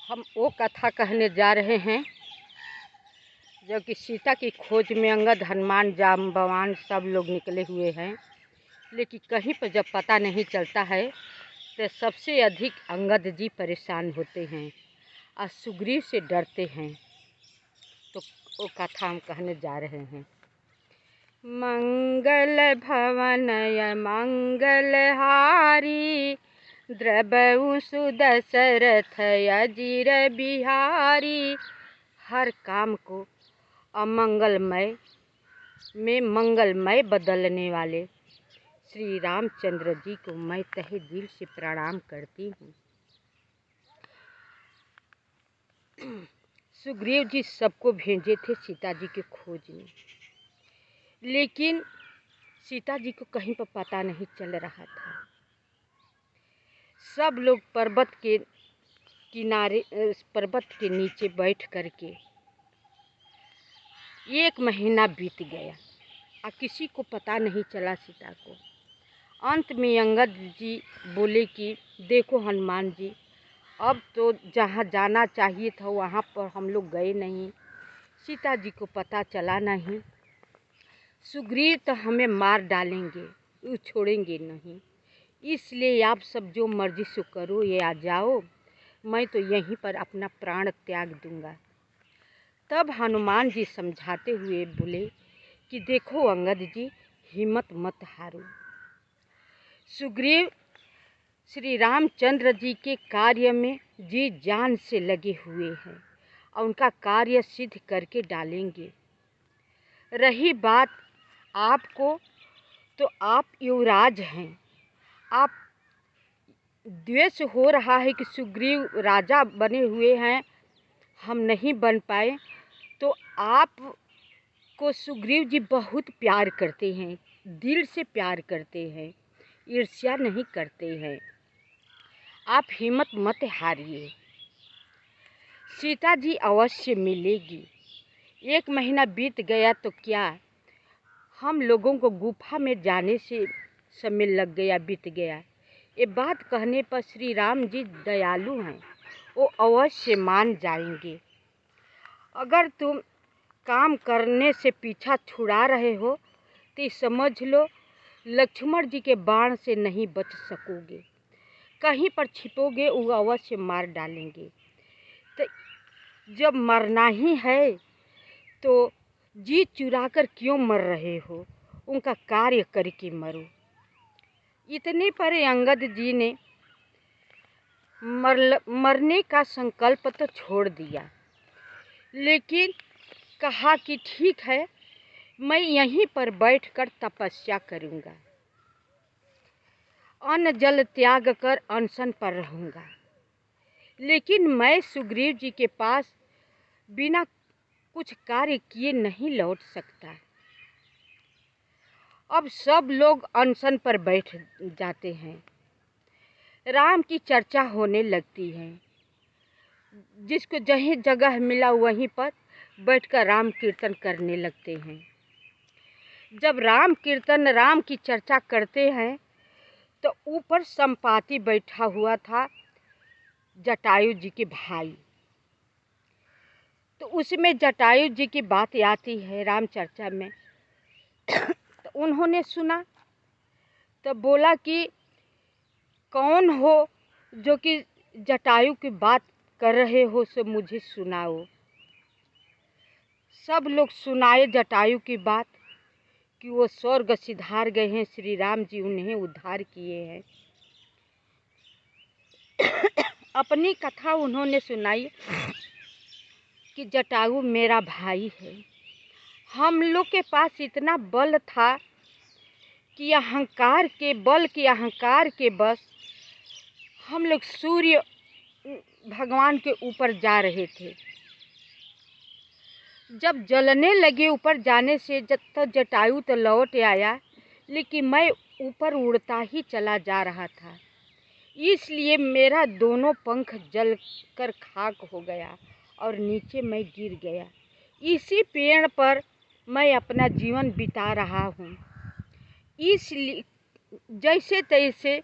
हम वो कथा कहने जा रहे हैं जो कि सीता की खोज में अंगद, हनुमान, जाम्बवान सब लोग निकले हुए हैं, लेकिन कहीं पर जब पता नहीं चलता है तो सबसे अधिक अंगद जी परेशान होते हैं और सुग्रीव से डरते हैं। तो वो कथा हम कहने जा रहे हैं। मंगल भवन मंगल हारी, द्रबहु सुदशरथ अजीर बिहारी। हर काम को अमंगलमय में मंगलमय बदलने वाले श्री रामचंद्र जी को मैं तहे दिल से प्रणाम करती हूँ। सुग्रीव जी सबको भेजे थे सीता जी की खोज में, लेकिन सीता जी को कहीं पर पता नहीं चल रहा था। सब लोग पर्वत के किनारे, पर्वत के नीचे बैठ करके 1 महीना बीत गया और किसी को पता नहीं चला सीता को। अंत में अंगद जी बोले कि देखो हनुमान जी, अब तो जहाँ जाना चाहिए था वहाँ पर हम लोग गए नहीं, सीता जी को पता चला नहीं, सुग्रीव तो हमें मार डालेंगे, वो छोड़ेंगे नहीं, इसलिए आप सब जो मर्जी से करो, ये आ जाओ, मैं तो यहीं पर अपना प्राण त्याग दूंगा। तब हनुमान जी समझाते हुए बोले कि देखो अंगद जी, हिम्मत मत हारो। सुग्रीव श्री रामचंद्र जी के कार्य में जी जान से लगे हुए हैं और उनका कार्य सिद्ध करके डालेंगे। रही बात आपको, तो आप युवराज हैं, आप द्वेष हो रहा है कि सुग्रीव राजा बने हुए हैं, हम नहीं बन पाए, तो आप को सुग्रीव जी बहुत प्यार करते हैं, दिल से प्यार करते हैं, ईर्ष्या नहीं करते हैं। आप हिम्मत मत हारिए, सीता जी अवश्य मिलेगी। 1 महीना बीत गया तो क्या, हम लोगों को गुफा में जाने से समय लग गया, बीत गया। ये बात कहने पर श्री राम जी दयालु हैं, वो अवश्य मान जाएंगे। अगर तुम काम करने से पीछा छुड़ा रहे हो तो समझ लो लक्ष्मण जी के बाण से नहीं बच सकोगे, कहीं पर छिपोगे वो अवश्य मार डालेंगे। तो जब मरना ही है तो जी चुरा कर क्यों मर रहे हो, उनका कार्य करके मरो। इतने पर अंगद जी ने मरने का संकल्प तो छोड़ दिया, लेकिन कहा कि ठीक है, मैं यहीं पर बैठकर तपस्या करूंगा, अन्न जल त्याग कर अनशन पर रहूंगा, लेकिन मैं सुग्रीव जी के पास बिना कुछ कार्य किए नहीं लौट सकता। अब सब लोग अनशन पर बैठ जाते हैं, राम की चर्चा होने लगती है, जिसको जहीं जगह मिला वहीं पर बैठकर राम कीर्तन करने लगते हैं। जब राम कीर्तन, राम की चर्चा करते हैं तो ऊपर संपाति बैठा हुआ था, जटायु जी के भाई। तो उसमें जटायु जी की बात आती है राम चर्चा में। तो उन्होंने सुना तो बोला कि कौन हो जो कि जटायु की बात कर रहे हो, सो मुझे सुनाओ। सब लोग सुनाए जटायु की बात कि वो स्वर्ग सिधार गए हैं, श्री राम जी उन्हें उद्धार किए हैं। अपनी कथा उन्होंने सुनाई कि जटायु मेरा भाई है, हम लोग के पास इतना बल था कि अहंकार के बल के, अहंकार के बस हम लोग सूर्य भगवान के ऊपर जा रहे थे। जब जलने लगे ऊपर जाने से, जब तक जटायु तो लौट आया, लेकिन मैं ऊपर उड़ता ही चला जा रहा था, इसलिए मेरा दोनों पंख जल कर खाक हो गया और नीचे मैं गिर गया। इसी पेड़ पर मैं अपना जीवन बिता रहा हूँ। इसलिए जैसे तैसे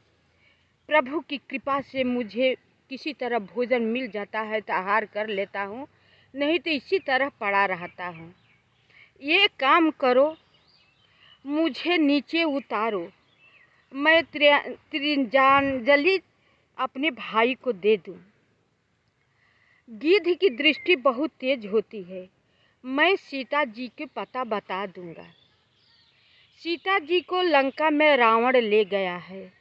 प्रभु की कृपा से मुझे किसी तरह भोजन मिल जाता है तो आहार कर लेता हूँ, नहीं तो इसी तरह पड़ा रहता हूँ। ये काम करो, मुझे नीचे उतारो, मैं तिरंजलि अपने भाई को दे दूँ। गिद्ध की दृष्टि बहुत तेज होती है, मैं सीता जी के पता बता दूंगा। सीता जी को लंका में रावण ले गया है,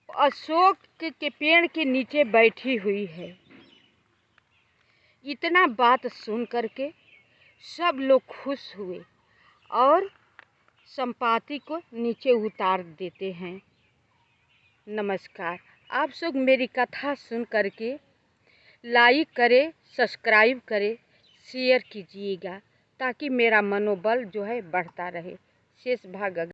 अशोक के पेड़ के नीचे बैठी हुई है। इतना बात सुन करके सब लोग खुश हुए और संपाति को नीचे उतार देते हैं। नमस्कार। आप सब मेरी कथा सुन करके लाइक करें, सब्सक्राइब करें, शेयर कीजिएगा ताकि मेरा मनोबल जो है बढ़ता रहे। शेष भाग